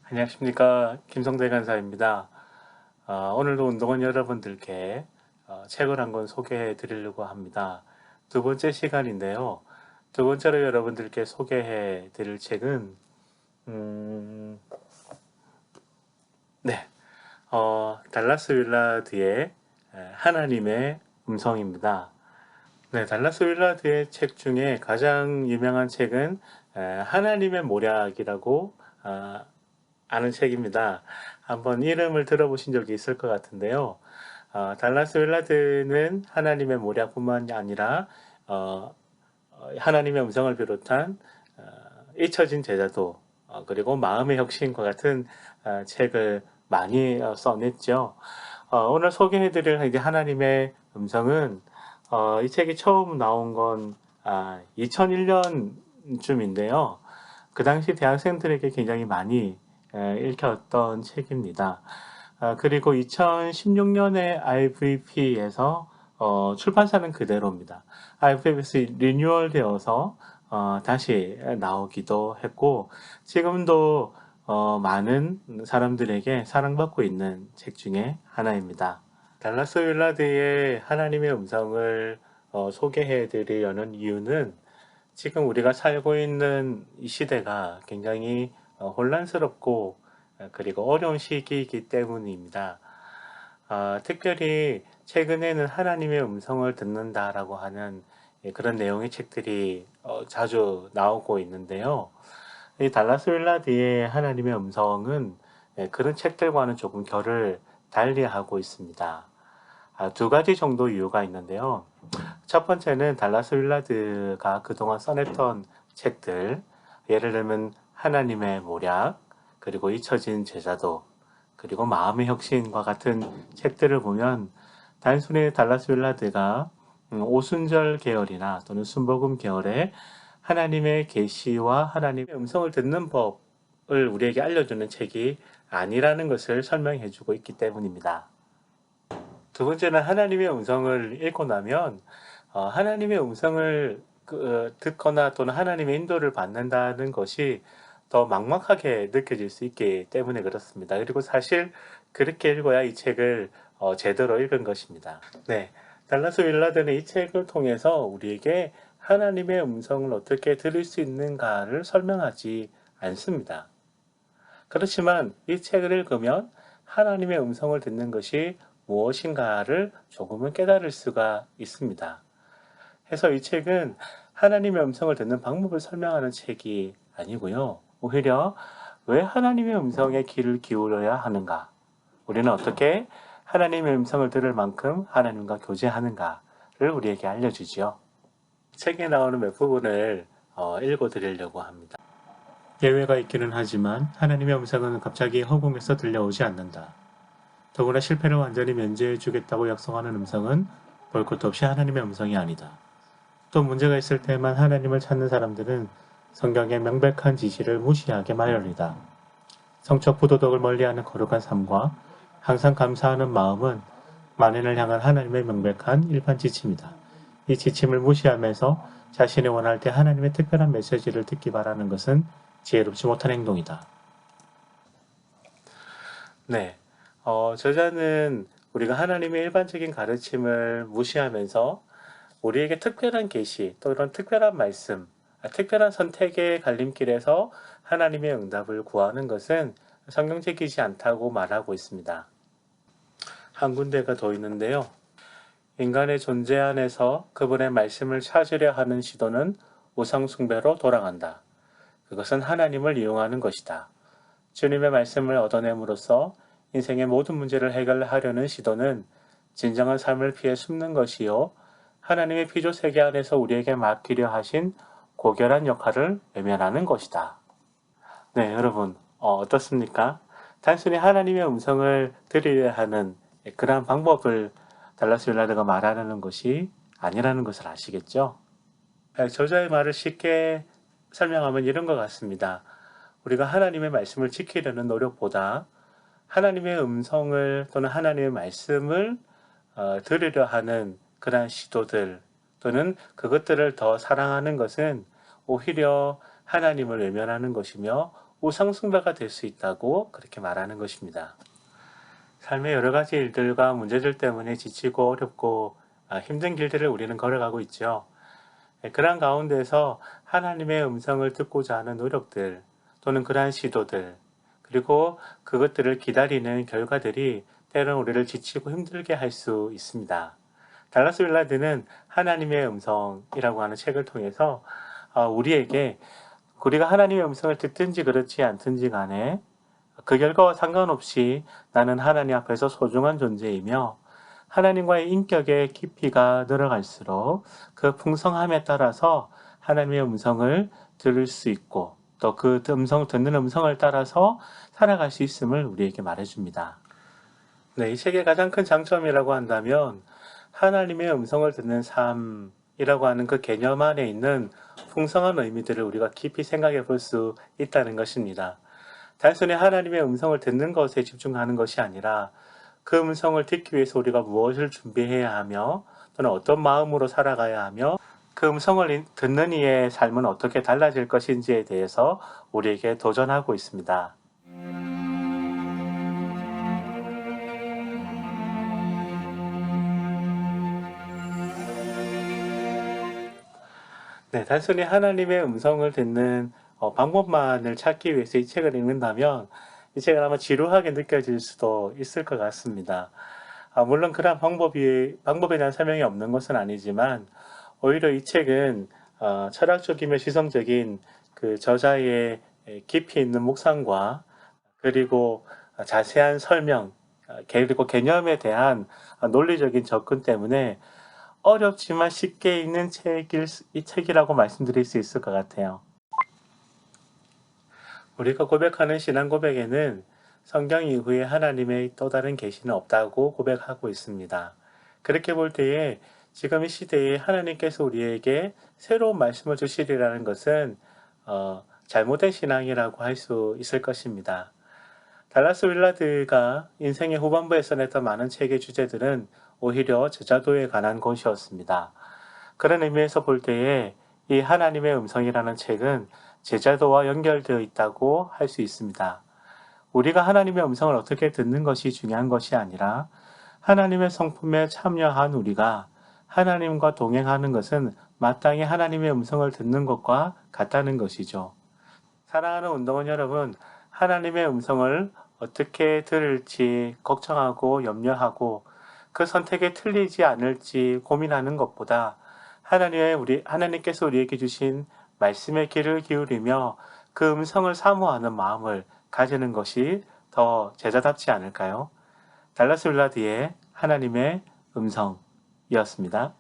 안녕하십니까, 김성대 간사입니다. 오늘도 운동원 여러분들께 책을 한 권 소개해 드리려고 합니다. 두 번째 시간인데요. 두 번째로 여러분들께 소개해 드릴 책은 네, 달라스 윌라드의 하나님의 음성입니다. 네, 달라스 윌라드의 책 중에 가장 유명한 책은 하나님의 모략이라고 아는 책입니다. 한번 이름을 들어보신 적이 있을 것 같은데요. 달라스 윌라드는 하나님의 모략뿐만이 아니라 하나님의 음성을 비롯한 잊혀진 제자도 그리고 마음의 혁신과 같은 책을 많이 써냈죠. 오늘 소개해드릴 이제 하나님의 음성은 이 책이 처음 나온 건 2001년쯤인데요. 그 당시 대학생들에게 굉장히 많이 읽혔던 책입니다. 그리고 2016년에 IVP에서 출판사는 그대로입니다. IVP에서 리뉴얼 되어서 다시 나오기도 했고 지금도 많은 사람들에게 사랑받고 있는 책 중에 하나입니다. 달라스 윌라드의 하나님의 음성을 소개해 드리려는 이유는 지금 우리가 살고 있는 이 시대가 굉장히 혼란스럽고 그리고 어려운 시기이기 때문입니다. 특별히 최근에는 하나님의 음성을 듣는다라고 하는 그런 내용의 책들이 자주 나오고 있는데요. 이 달라스 윌라드의 하나님의 음성은 그런 책들과는 조금 결을 달리하고 있습니다. 두 가지 정도 이유가 있는데요. 첫 번째는 달라스 윌라드가 그동안 써냈던 책들, 예를 들면 하나님의 모략, 그리고 잊혀진 제자도, 그리고 마음의 혁신과 같은 책들을 보면 단순히 달라스 윌라드가 오순절 계열이나 또는 순복음 계열의 하나님의 계시와 하나님의 음성을 듣는 법을 우리에게 알려주는 책이 아니라는 것을 설명해주고 있기 때문입니다. 두 번째는 하나님의 음성을 읽고 나면 하나님의 음성을 듣거나 또는 하나님의 인도를 받는다는 것이 더 막막하게 느껴질 수 있기 때문에 그렇습니다. 그리고 사실 그렇게 읽어야 이 책을 제대로 읽은 것입니다. 네, 달라스 윌라드는 이 책을 통해서 우리에게 하나님의 음성을 어떻게 들을 수 있는가를 설명하지 않습니다. 그렇지만 이 책을 읽으면 하나님의 음성을 듣는 것이 무엇인가를 조금은 깨달을 수가 있습니다. 해서 이 책은 하나님의 음성을 듣는 방법을 설명하는 책이 아니고요. 오히려 왜 하나님의 음성에 귀를 기울여야 하는가? 우리는 어떻게 하나님의 음성을 들을 만큼 하나님과 교제하는가를 우리에게 알려주지요. 책에 나오는 몇 부분을 읽어드리려고 합니다. 예외가 있기는 하지만 하나님의 음성은 갑자기 허공에서 들려오지 않는다. 더구나 실패를 완전히 면제해 주겠다고 약속하는 음성은 볼 것도 없이 하나님의 음성이 아니다. 또 문제가 있을 때만 하나님을 찾는 사람들은 성경의 명백한 지시를 무시하게 마련이다. 성적 부도덕을 멀리하는 거룩한 삶과 항상 감사하는 마음은 만인을 향한 하나님의 명백한 일반 지침이다. 이 지침을 무시하면서 자신이 원할 때 하나님의 특별한 메시지를 듣기 바라는 것은 지혜롭지 못한 행동이다. 네, 저자는 우리가 하나님의 일반적인 가르침을 무시하면서 우리에게 특별한 계시 또는 특별한 말씀, 특별한 선택의 갈림길에서 하나님의 응답을 구하는 것은 성경적이지 않다고 말하고 있습니다. 한 군데가 더 있는데요. 인간의 존재 안에서 그분의 말씀을 찾으려 하는 시도는 우상숭배로 돌아간다. 그것은 하나님을 이용하는 것이다. 주님의 말씀을 얻어냄으로써 인생의 모든 문제를 해결하려는 시도는 진정한 삶을 피해 숨는 것이요. 하나님의 피조 세계 안에서 우리에게 맡기려 하신 고결한 역할을 외면하는 것이다. 네, 여러분 어떻습니까? 단순히 하나님의 음성을 들으려 하는 그러한 방법을 달라스 윌라드가 말하는 것이 아니라는 것을 아시겠죠? 저자의 말을 쉽게 설명하면 이런 것 같습니다. 우리가 하나님의 말씀을 지키려는 노력보다 하나님의 음성을 또는 하나님의 말씀을 들으려 하는 그러한 시도들 또는 그것들을 더 사랑하는 것은 오히려 하나님을 외면하는 것이며 우상숭배가 될 수 있다고 그렇게 말하는 것입니다. 삶의 여러 가지 일들과 문제들 때문에 지치고 어렵고 힘든 길들을 우리는 걸어가고 있죠. 그러한 가운데서 하나님의 음성을 듣고자 하는 노력들 또는 그러한 시도들 그리고 그것들을 기다리는 결과들이 때로는 우리를 지치고 힘들게 할 수 있습니다. 달라스 윌라드는 하나님의 음성이라고 하는 책을 통해서 우리에게 우리가 하나님의 음성을 듣든지 그렇지 않든지 간에 그 결과와 상관없이 나는 하나님 앞에서 소중한 존재이며 하나님과의 인격의 깊이가 늘어갈수록 그 풍성함에 따라서 하나님의 음성을 들을 수 있고 또 그 듣는 음성을 따라서 살아갈 수 있음을 우리에게 말해줍니다. 네, 이 책의 가장 큰 장점이라고 한다면 하나님의 음성을 듣는 삶이라고 하는 그 개념 안에 있는 풍성한 의미들을 우리가 깊이 생각해 볼 수 있다는 것입니다. 단순히 하나님의 음성을 듣는 것에 집중하는 것이 아니라 그 음성을 듣기 위해서 우리가 무엇을 준비해야 하며 또는 어떤 마음으로 살아가야 하며 그 음성을 듣는 이의 삶은 어떻게 달라질 것인지에 대해서 우리에게 도전하고 있습니다. 네, 단순히 하나님의 음성을 듣는 방법만을 찾기 위해서 이 책을 읽는다면 이 책은 아마 지루하게 느껴질 수도 있을 것 같습니다. 물론 그러한 방법에 대한 설명이 없는 것은 아니지만 오히려 이 책은 철학적이며 지성적인 그 저자의 깊이 있는 묵상과 그리고 자세한 설명 그리고 개념에 대한 논리적인 접근 때문에 어렵지만 쉽게 읽는 이 책이라고 말씀드릴 수 있을 것 같아요. 우리가 고백하는 신앙 고백에는 성경 이후에 하나님의 또 다른 계시는 없다고 고백하고 있습니다. 그렇게 볼 때에 지금 이 시대에 하나님께서 우리에게 새로운 말씀을 주시리라는 것은 잘못된 신앙이라고 할 수 있을 것입니다. 달라스 윌라드가 인생의 후반부에 써냈던 많은 책의 주제들은 오히려 제자도에 관한 것이었습니다. 그런 의미에서 볼 때에 이 하나님의 음성이라는 책은 제자도와 연결되어 있다고 할 수 있습니다. 우리가 하나님의 음성을 어떻게 듣는 것이 중요한 것이 아니라 하나님의 성품에 참여한 우리가 하나님과 동행하는 것은 마땅히 하나님의 음성을 듣는 것과 같다는 것이죠. 사랑하는 운동원 여러분, 하나님의 음성을 어떻게 들을지 걱정하고 염려하고 그 선택에 틀리지 않을지 고민하는 것보다 하나님께서 우리에게 주신 말씀의 귀를 기울이며 그 음성을 사모하는 마음을 가지는 것이 더 제자답지 않을까요? 달라스 윌라드의 하나님의 음성이었습니다.